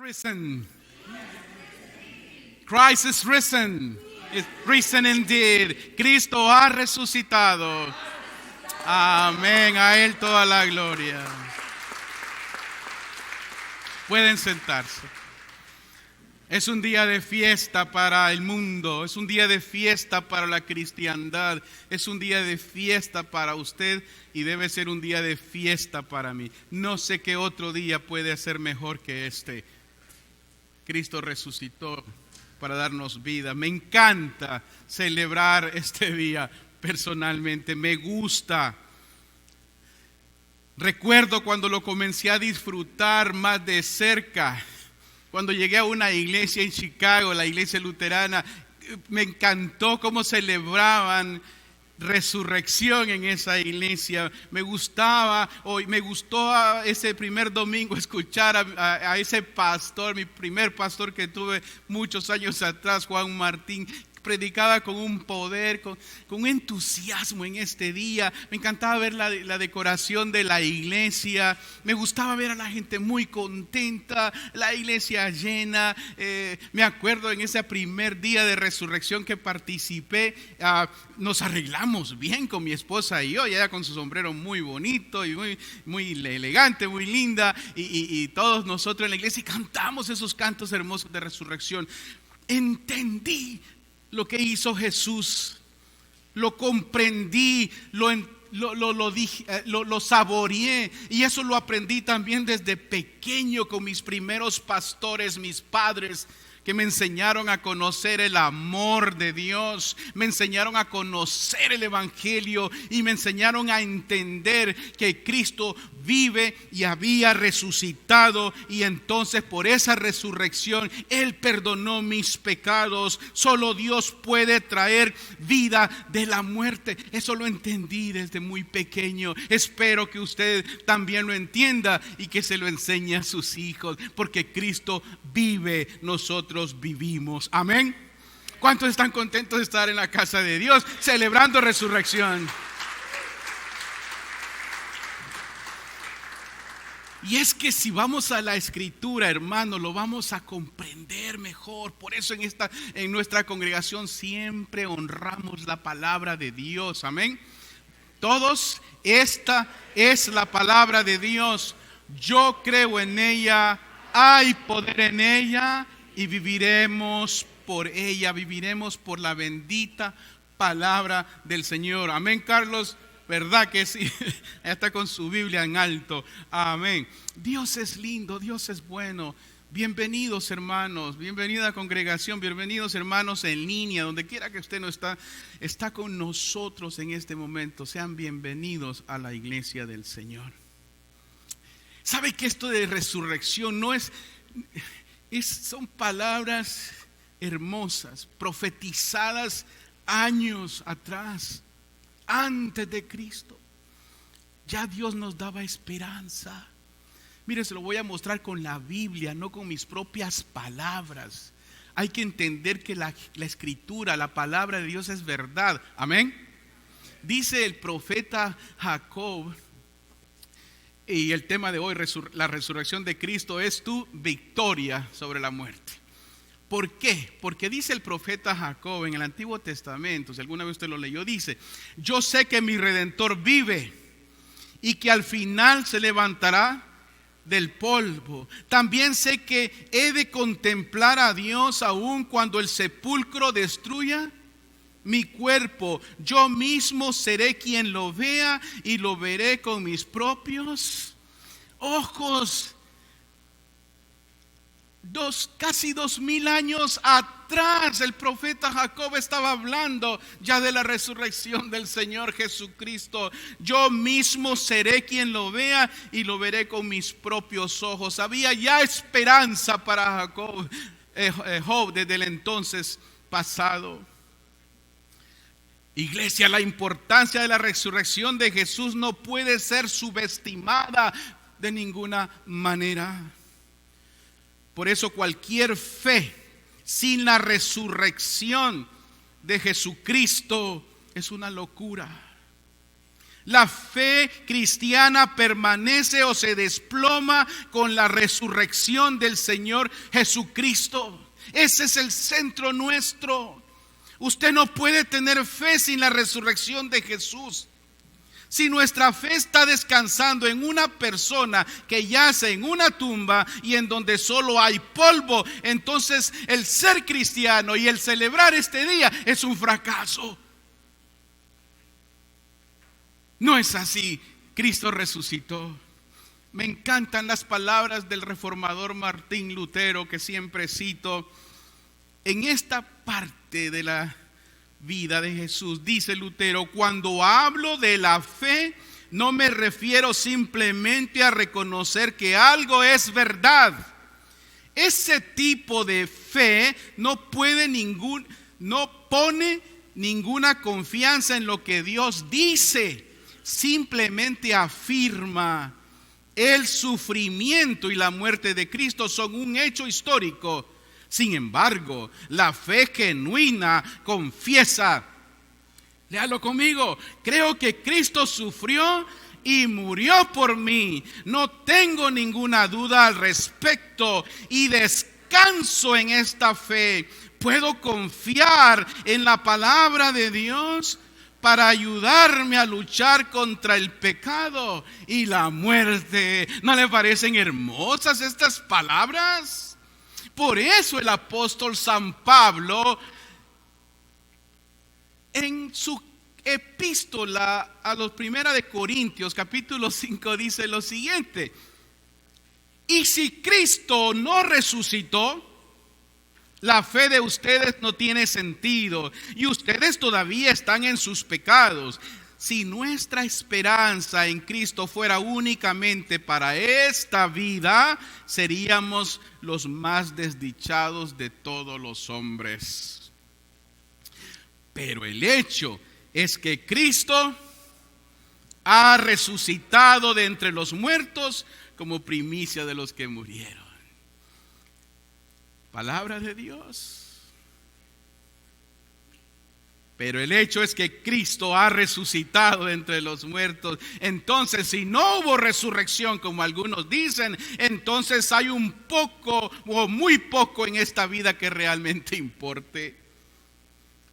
risen. Christ is risen. Is risen indeed. Cristo ha resucitado. Amén. A Él toda la gloria. Pueden sentarse. Es un día de fiesta para el mundo, es un día de fiesta para la cristiandad, es un día de fiesta para usted y debe ser un día de fiesta para mí. No sé qué otro día puede ser mejor que este. Cristo resucitó para darnos vida. Me encanta celebrar este día personalmente, me gusta. Recuerdo cuando lo comencé a disfrutar más de cerca. Cuando llegué a una iglesia en Chicago, la iglesia luterana, me encantó cómo celebraban resurrección en esa iglesia. Me gustó ese primer domingo escuchar a ese pastor, mi primer pastor que tuve muchos años atrás, Juan Martín. Predicaba con un poder, con un entusiasmo en este día. Me encantaba ver la decoración de la iglesia. Me gustaba ver a la gente muy contenta, la iglesia llena. Me acuerdo en ese primer día de resurrección que participé, nos arreglamos bien con mi esposa y yo, ella con su sombrero muy bonito y muy elegante, muy linda, y todos nosotros en la iglesia cantamos esos cantos hermosos de resurrección. Entendí lo que hizo Jesús, lo comprendí, lo saboreé, y eso lo aprendí también desde pequeño con mis primeros pastores, mis padres, que me enseñaron a conocer el amor de Dios, me enseñaron a conocer el evangelio y me enseñaron a entender que Cristo vive y había resucitado, y entonces por esa resurrección Él perdonó mis pecados. Solo Dios puede traer vida de la muerte. Eso lo entendí desde muy pequeño. Espero que usted también lo entienda y que se lo enseñe a sus hijos, porque Cristo vive, nosotros vivimos. Amén. ¿Cuántos están contentos de estar en la casa de Dios celebrando resurrección? Y es que si vamos a la escritura, hermano, lo vamos a comprender mejor. Por eso en nuestra congregación siempre honramos la palabra de Dios. Amén. Todos, esta es la palabra de Dios. Yo creo en ella, hay poder en ella y viviremos por ella, viviremos por la bendita palabra del Señor. Amén, Carlos. ¿Verdad que sí? Está con su Biblia en alto. Amén. Dios es lindo, Dios es bueno. Bienvenidos, hermanos, bienvenida congregación, bienvenidos hermanos en línea, donde quiera que usted no está con nosotros en este momento. Sean bienvenidos a la iglesia del Señor. ¿Sabe que esto de resurrección no son palabras hermosas, profetizadas años atrás? Antes de Cristo, ya Dios nos daba esperanza. Mire, se lo voy a mostrar con la Biblia, no con mis propias palabras. Hay que entender que la escritura, la palabra de Dios es verdad. Amén. Dice el profeta Jacob, y el tema de hoy, la resurrección de Cristo, es tu victoria sobre la muerte. ¿Por qué? Porque dice el profeta Jacob en el Antiguo Testamento, si alguna vez usted lo leyó, dice: yo sé que mi Redentor vive y que al final se levantará del polvo. También sé que he de contemplar a Dios aun cuando el sepulcro destruya mi cuerpo. Yo mismo seré quien lo vea y lo veré con mis propios ojos. Casi 2000 años atrás el profeta Jacob estaba hablando ya de la resurrección del Señor Jesucristo. Yo mismo seré quien lo vea y lo veré con mis propios ojos. Había ya esperanza para Jacob, Job, desde el entonces pasado. Iglesia, la importancia de la resurrección de Jesús no puede ser subestimada de ninguna manera. Por eso cualquier fe sin la resurrección de Jesucristo es una locura. La fe cristiana permanece o se desploma con la resurrección del Señor Jesucristo. Ese es el centro nuestro. Usted no puede tener fe sin la resurrección de Jesús. Si nuestra fe está descansando en una persona que yace en una tumba y en donde solo hay polvo, entonces el ser cristiano y el celebrar este día es un fracaso. No es así. Cristo resucitó. Me encantan las palabras del reformador Martín Lutero, que siempre cito. En esta parte de la vida de Jesús, dice Lutero: cuando hablo de la fe, no me refiero simplemente a reconocer que algo es verdad. Ese tipo de fe no pone ninguna confianza en lo que Dios dice. Simplemente afirma: el sufrimiento y la muerte de Cristo son un hecho histórico. Sin embargo, la fe genuina confiesa, léalo conmigo: creo que Cristo sufrió y murió por mí. No tengo ninguna duda al respecto y descanso en esta fe. Puedo confiar en la palabra de Dios para ayudarme a luchar contra el pecado y la muerte. ¿No le parecen hermosas estas palabras? Por eso el apóstol San Pablo, en su epístola a los 1 de Corintios, capítulo 5, dice lo siguiente: y si Cristo no resucitó, la fe de ustedes no tiene sentido y ustedes todavía están en sus pecados. Si nuestra esperanza en Cristo fuera únicamente para esta vida, seríamos los más desdichados de todos los hombres. Pero el hecho es que Cristo ha resucitado de entre los muertos como primicia de los que murieron. Palabra de Dios. Pero el hecho es que Cristo ha resucitado entre los muertos. Entonces, si no hubo resurrección, como algunos dicen, entonces hay un poco o muy poco en esta vida que realmente importe.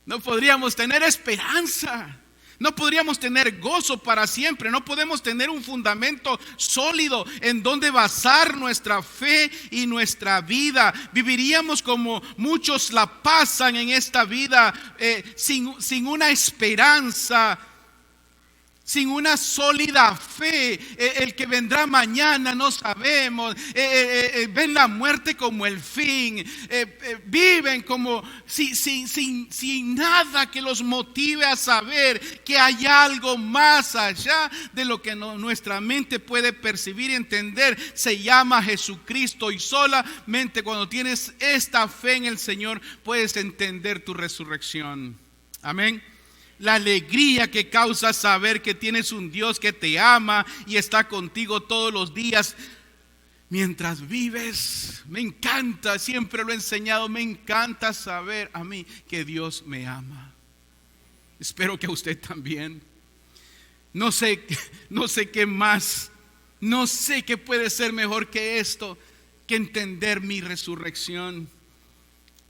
No podríamos tener esperanza. No podríamos tener gozo para siempre. No podemos tener un fundamento sólido en donde basar nuestra fe y nuestra vida. Viviríamos como muchos la pasan en esta vida, sin una esperanza, sin una sólida fe. El que vendrá mañana no sabemos. Ven la muerte como el fin. Viven como sin nada que los motive a saber que hay algo más allá de lo que nuestra mente puede percibir y entender. Se llama Jesucristo, y solamente cuando tienes esta fe en el Señor puedes entender tu resurrección. Amén. La alegría que causa saber que tienes un Dios que te ama y está contigo todos los días mientras vives. Me encanta, siempre lo he enseñado, me encanta saber a mí que Dios me ama. Espero que a usted también. No sé qué más, no sé qué puede ser mejor que esto, que entender mi resurrección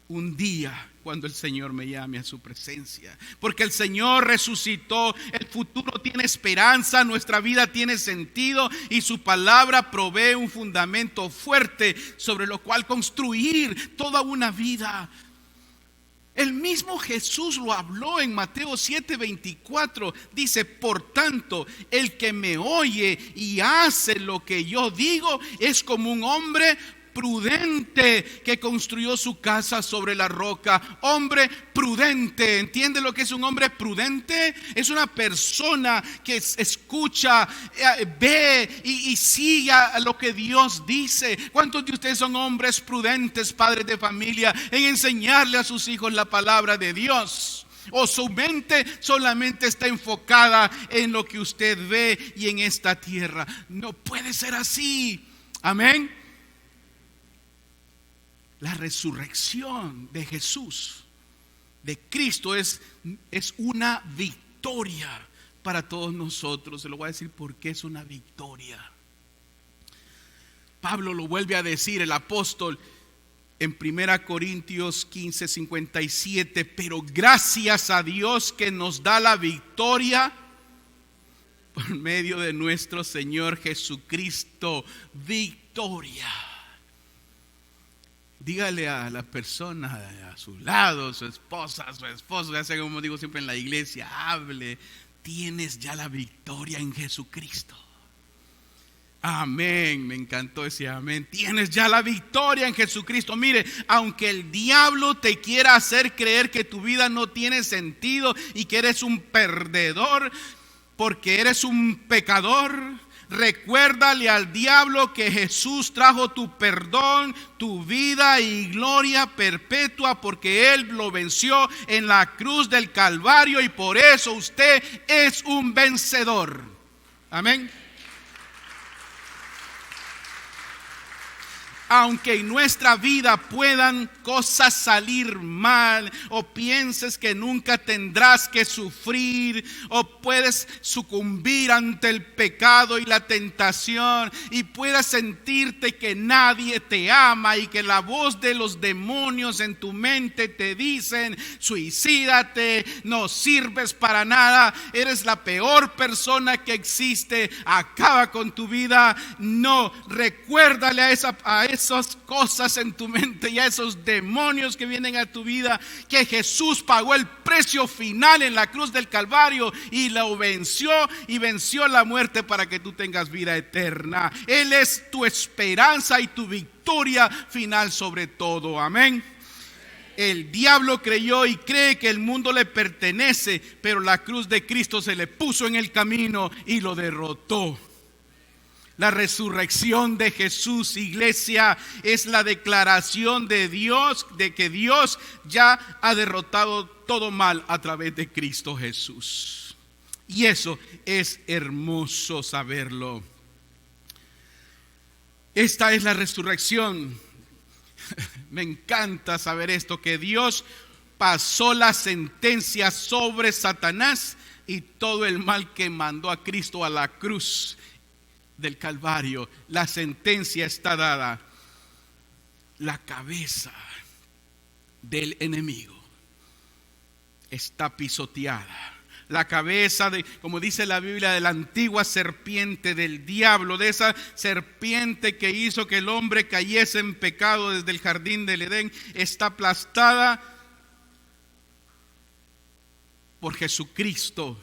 un día cuando el Señor me llame a su presencia. Porque el Señor resucitó, el futuro tiene esperanza, nuestra vida tiene sentido y su palabra provee un fundamento fuerte sobre lo cual construir toda una vida. El mismo Jesús lo habló en Mateo 7:24. Dice: por tanto, el que me oye y hace lo que yo digo es como un hombre prudente que construyó su casa sobre la roca. Hombre prudente. ¿Entiende lo que es un hombre prudente? Es una persona que escucha, ve y sigue a lo que Dios dice. ¿Cuántos de ustedes son hombres prudentes, padres de familia, en enseñarle a sus hijos la palabra de Dios? ¿O su mente solamente está enfocada en lo que usted ve y en esta tierra? No puede ser así. Amén. La resurrección de Jesús, de Cristo, es una victoria para todos nosotros. Se lo voy a decir porque es una victoria. Pablo lo vuelve a decir, el apóstol, en 1 Corintios 15:57, pero gracias a Dios que nos da la victoria por medio de nuestro Señor Jesucristo. Victoria. Dígale a la persona a su lado, su esposa, su esposo, ya sea como digo siempre en la iglesia, hable, tienes ya la victoria en Jesucristo. Amén, me encantó ese amén. Tienes ya la victoria en Jesucristo. Mire, aunque el diablo te quiera hacer creer que tu vida no tiene sentido y que eres un perdedor porque eres un pecador, recuérdale al diablo que Jesús trajo tu perdón, tu vida y gloria perpetua, porque Él lo venció en la cruz del Calvario y por eso usted es un vencedor. Amén. Aunque en nuestra vida puedan cosas salir mal, o pienses que nunca tendrás que sufrir, o puedes sucumbir ante el pecado y la tentación, y puedas sentirte que nadie te ama y que la voz de los demonios en tu mente te dicen: suicídate, no sirves para nada, eres la peor persona que existe, acaba con tu vida. No, recuérdale a esas cosas en tu mente y a esos demonios que vienen a tu vida que Jesús pagó el precio final en la cruz del Calvario y lo venció, y venció la muerte para que tú tengas vida eterna. Él es tu esperanza y tu victoria final sobre todo. Amén. El diablo creyó y cree que el mundo le pertenece, pero la cruz de Cristo se le puso en el camino y lo derrotó. La resurrección de Jesús, iglesia, es la declaración de Dios de que Dios ya ha derrotado todo mal a través de Cristo Jesús. Y eso es hermoso saberlo. Esta es la resurrección. Me encanta saber esto, que Dios pasó la sentencia sobre Satanás y todo el mal que mandó a Cristo a la cruz del Calvario. La sentencia está dada. La cabeza del enemigo está pisoteada. La cabeza de, como dice la Biblia, de la antigua serpiente del diablo, de esa serpiente que hizo que el hombre cayese en pecado desde el jardín del Edén, está aplastada por Jesucristo.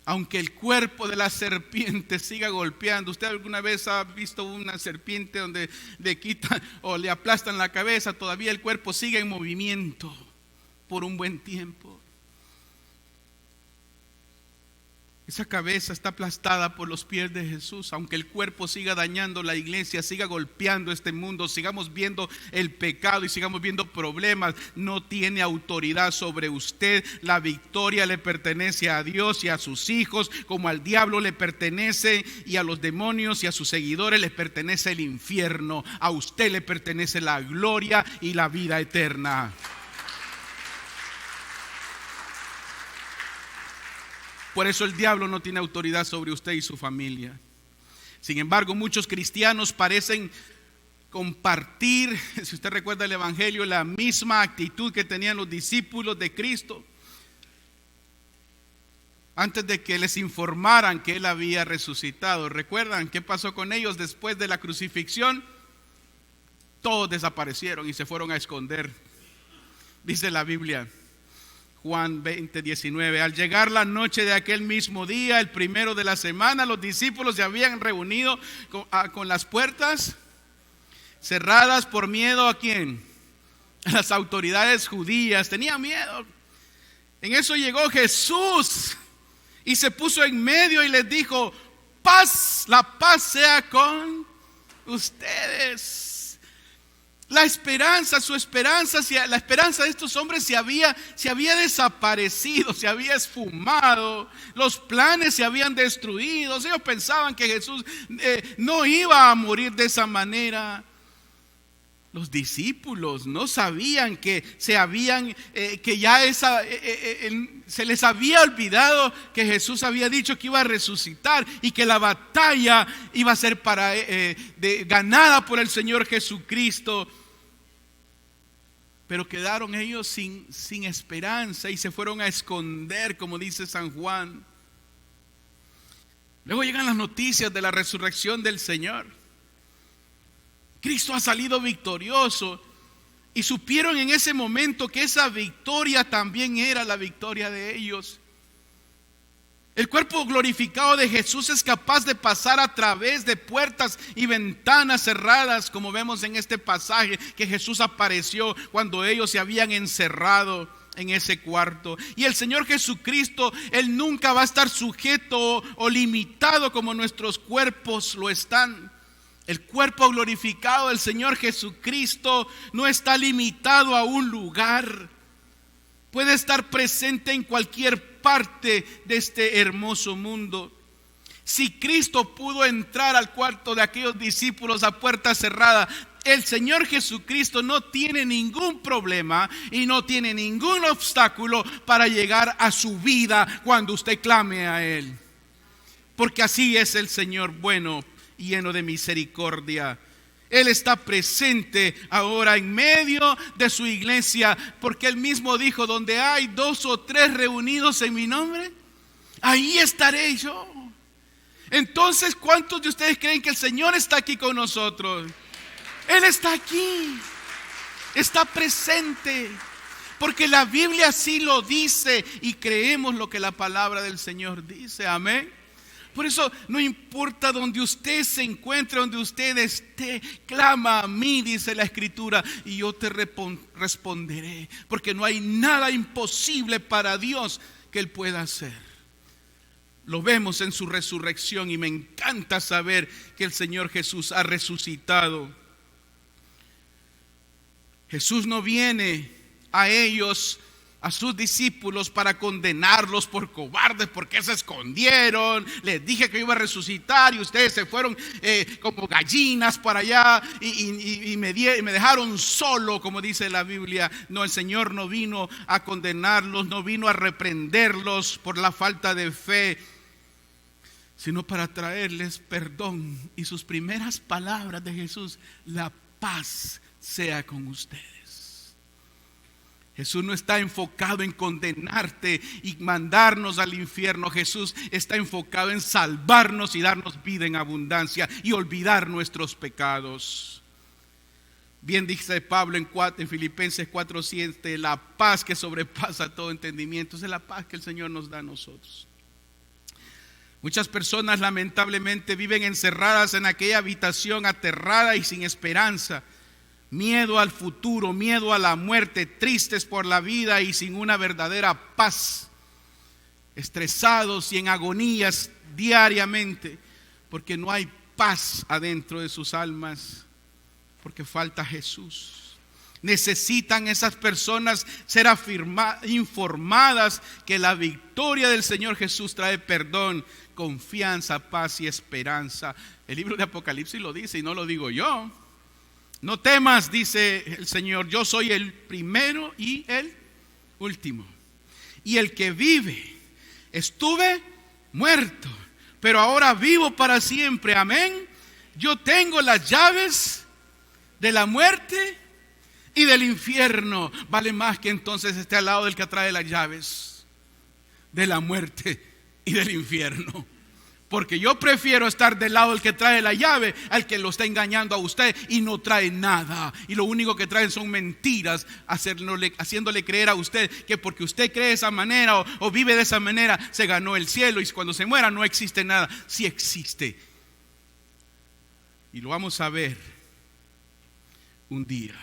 Aunque el cuerpo de la serpiente siga golpeando. ¿Usted alguna vez ha visto una serpiente donde le quitan o le aplastan la cabeza? Todavía el cuerpo sigue en movimiento por un buen tiempo. Esa cabeza está aplastada por los pies de Jesús. Aunque el cuerpo siga dañando la iglesia, siga golpeando este mundo, sigamos viendo el pecado y sigamos viendo problemas, no tiene autoridad sobre usted. La victoria le pertenece a Dios y a sus hijos, como al diablo le pertenece, y a los demonios y a sus seguidores les pertenece el infierno. A usted le pertenece la gloria y la vida eterna. Por eso el diablo no tiene autoridad sobre usted y su familia. Sin embargo, muchos cristianos parecen compartir, si usted recuerda el evangelio, la misma actitud que tenían los discípulos de Cristo antes de que les informaran que Él había resucitado. ¿Recuerdan qué pasó con ellos después de la crucifixión? Todos desaparecieron y se fueron a esconder. Dice la Biblia, Juan 20:19, al llegar la noche de aquel mismo día, el primero de la semana, los discípulos se habían reunido con las puertas cerradas por miedo ¿a quién? A las autoridades judías. Tenían miedo. En eso llegó Jesús y se puso en medio y les dijo: paz, la paz sea con ustedes. La esperanza, su esperanza, la esperanza de estos hombres se había desaparecido, se había esfumado, los planes se habían destruido. Ellos pensaban que Jesús no iba a morir de esa manera. Los discípulos no sabían que se les había olvidado que Jesús había dicho que iba a resucitar y que la batalla iba a ser ganada por el Señor Jesucristo. Pero quedaron ellos sin esperanza y se fueron a esconder, como dice San Juan. Luego llegan las noticias de la resurrección del Señor. Cristo ha salido victorioso y supieron en ese momento que esa victoria también era la victoria de ellos. El cuerpo glorificado de Jesús es capaz de pasar a través de puertas y ventanas cerradas, como vemos en este pasaje que Jesús apareció cuando ellos se habían encerrado en ese cuarto. Y el Señor Jesucristo, Él nunca va a estar sujeto o limitado como nuestros cuerpos lo están. El cuerpo glorificado del Señor Jesucristo no está limitado a un lugar. Puede estar presente en cualquier parte de este hermoso mundo. Si Cristo pudo entrar al cuarto de aquellos discípulos a puerta cerrada, el Señor Jesucristo no tiene ningún problema y no tiene ningún obstáculo para llegar a su vida cuando usted clame a Él. Porque así es el Señor bueno, lleno de misericordia. Él está presente ahora en medio de su iglesia, porque Él mismo dijo: donde hay 2 o 3 reunidos en mi nombre, ahí estaré yo. Entonces, ¿cuántos de ustedes creen que el Señor está aquí con nosotros? Él está aquí, está presente, porque la Biblia así lo dice y creemos lo que la palabra del Señor dice. Amén. Por eso no importa donde usted se encuentre, donde usted esté, clama a mí, dice la Escritura, y yo te responderé, porque no hay nada imposible para Dios que Él pueda hacer. Lo vemos en su resurrección y me encanta saber que el Señor Jesús ha resucitado. Jesús no viene a ellos, a sus discípulos, para condenarlos por cobardes, porque se escondieron. Les dije que iba a resucitar y ustedes se fueron como gallinas para allá y me dejaron solo, como dice la Biblia. No, el Señor no vino a condenarlos, no vino a reprenderlos por la falta de fe, sino para traerles perdón. Y sus primeras palabras de Jesús: la paz sea con ustedes. Jesús no está enfocado en condenarte y mandarnos al infierno. Jesús está enfocado en salvarnos y darnos vida en abundancia y olvidar nuestros pecados. Bien dice Pablo en Filipenses 4:7: la paz que sobrepasa todo entendimiento. Esa es la paz que el Señor nos da a nosotros. Muchas personas lamentablemente viven encerradas en aquella habitación, aterrada y sin esperanza. Miedo al futuro, miedo a la muerte, tristes por la vida y sin una verdadera paz, estresados y en agonías diariamente, porque no hay paz adentro de sus almas, porque falta Jesús. Necesitan esas personas ser informadas que la victoria del Señor Jesús trae perdón, confianza, paz y esperanza. El libro de Apocalipsis lo dice y no lo digo yo. No temas, dice el Señor, yo soy el primero y el último. Y el que vive, estuve muerto, pero ahora vivo para siempre. Amén. Yo tengo las llaves de la muerte y del infierno. Vale más que entonces esté al lado del que trae las llaves de la muerte y del infierno. Porque yo prefiero estar del lado del que trae la llave al que lo está engañando a usted y no trae nada. Y lo único que traen son mentiras, haciéndole creer a usted que porque usted cree de esa manera o vive de esa manera, se ganó el cielo y cuando se muera no existe nada. Sí existe. Y lo vamos a ver un día.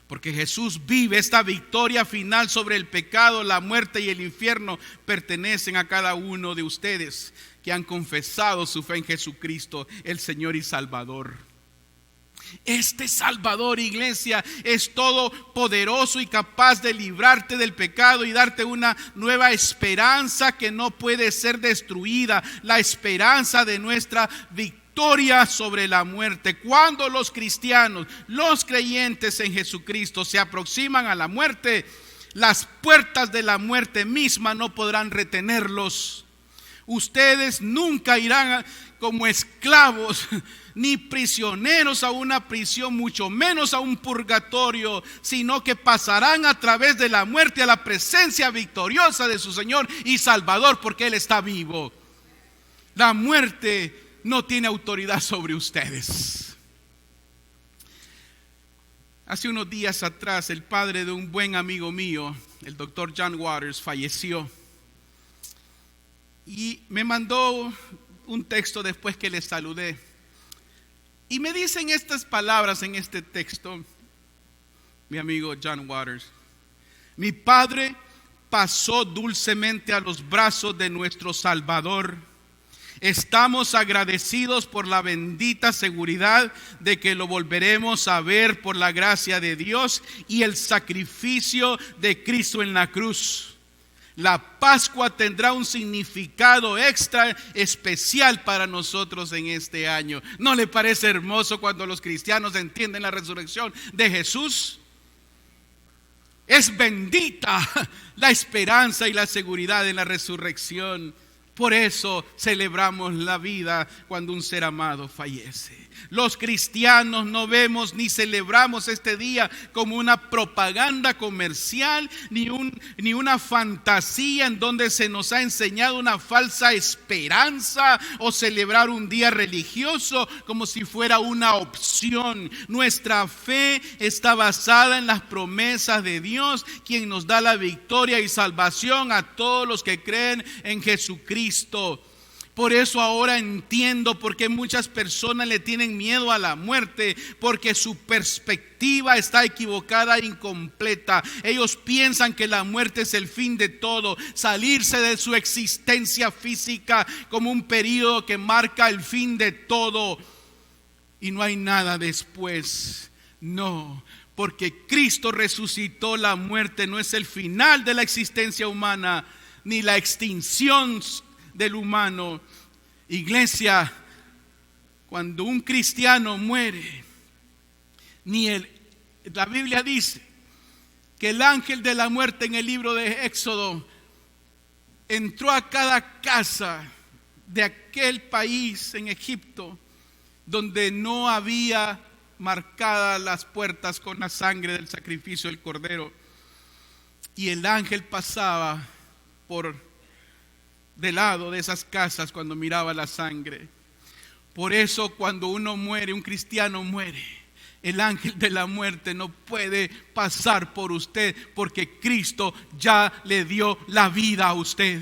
Porque Jesús vive. Esta victoria final sobre el pecado, la muerte y el infierno pertenecen a cada uno de ustedes que han confesado su fe en Jesucristo, el Señor y Salvador. Este Salvador, iglesia, es todopoderoso y capaz de librarte del pecado y darte una nueva esperanza que no puede ser destruida. La esperanza de nuestra victoria victoria sobre la muerte. Cuando los cristianos, los creyentes en Jesucristo se aproximan a la muerte, las puertas de la muerte misma no podrán retenerlos. Ustedes nunca irán como esclavos ni prisioneros a una prisión, mucho menos a un purgatorio, sino que pasarán a través de la muerte a la presencia victoriosa de su Señor y Salvador, porque Él está vivo. La muerte no tiene autoridad sobre ustedes. Hace unos días atrás, el padre de un buen amigo mío, el doctor John Waters, falleció. Y me mandó un texto después que le saludé. Y me dicen estas palabras en este texto, mi amigo John Waters: mi padre pasó dulcemente a los brazos de nuestro Salvador. Estamos agradecidos por la bendita seguridad de que lo volveremos a ver por la gracia de Dios y el sacrificio de Cristo en la cruz. La Pascua tendrá un significado extra especial para nosotros en este año. ¿No le parece hermoso cuando los cristianos entienden la resurrección de Jesús? Es bendita la esperanza y la seguridad en la resurrección. Por eso celebramos la vida cuando un ser amado fallece. Los cristianos no vemos ni celebramos este día como una propaganda comercial, ni una fantasía en donde se nos ha enseñado una falsa esperanza, o celebrar un día religioso como si fuera una opción. Nuestra fe está basada en las promesas de Dios, quien nos da la victoria y salvación a todos los que creen en Jesucristo. Por eso ahora entiendo por qué muchas personas le tienen miedo a la muerte, porque su perspectiva está equivocada e incompleta. Ellos piensan que la muerte es el fin de todo, salirse de su existencia física como un periodo que marca el fin de todo y no hay nada después. No, porque Cristo resucitó. La muerte no es el final de la existencia humana, ni la extinción del humano. Iglesia, cuando un cristiano muere, la Biblia dice que el ángel de la muerte en el libro de Éxodo entró a cada casa de aquel país en Egipto donde no había marcadas las puertas con la sangre del sacrificio del cordero, y el ángel pasaba por de lado de esas casas cuando miraba la sangre. Por eso cuando uno muere, un cristiano muere, el ángel de la muerte no puede pasar por usted, porque Cristo ya le dio la vida a usted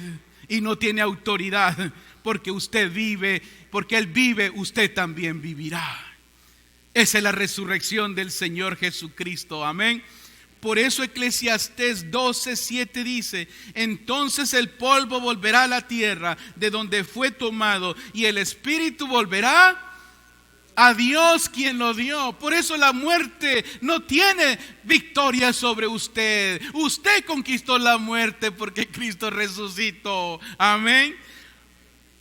y no tiene autoridad, porque usted vive, porque Él vive, usted también vivirá. Esa es la resurrección del Señor Jesucristo, amén. Por eso Eclesiastés 12:7 dice: entonces el polvo volverá a la tierra de donde fue tomado, y el espíritu volverá a Dios quien lo dio. Por eso la muerte no tiene victoria sobre usted. Usted conquistó la muerte porque Cristo resucitó, amén.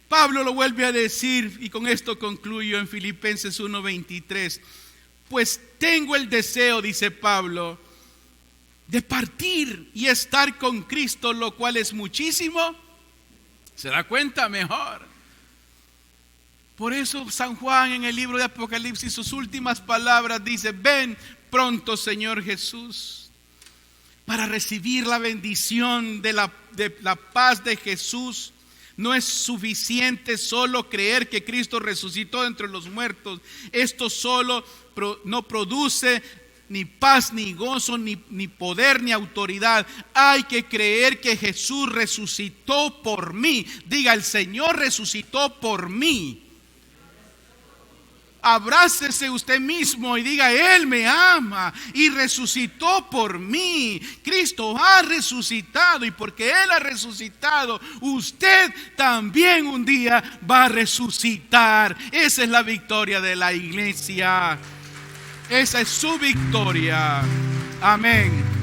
Pablo lo vuelve a decir, y con esto concluyo, en Filipenses 1:23. Pues tengo el deseo, dice Pablo, de partir y estar con Cristo, lo cual es muchísimo, ¿se da cuenta? Mejor. Por eso San Juan en el libro de Apocalipsis, sus últimas palabras dice: ven pronto, Señor Jesús, para recibir la bendición de la paz de Jesús. No es suficiente solo creer que Cristo resucitó entre los muertos. Esto solo no produce ni paz, ni gozo, ni poder, ni autoridad. Hay que creer que Jesús resucitó por mí. Diga: el Señor resucitó por mí. Abrácese usted mismo y diga: Él me ama y resucitó por mí. Cristo ha resucitado, y porque Él ha resucitado, usted también un día va a resucitar. Esa es la victoria de la iglesia. Esa es su victoria. Amén.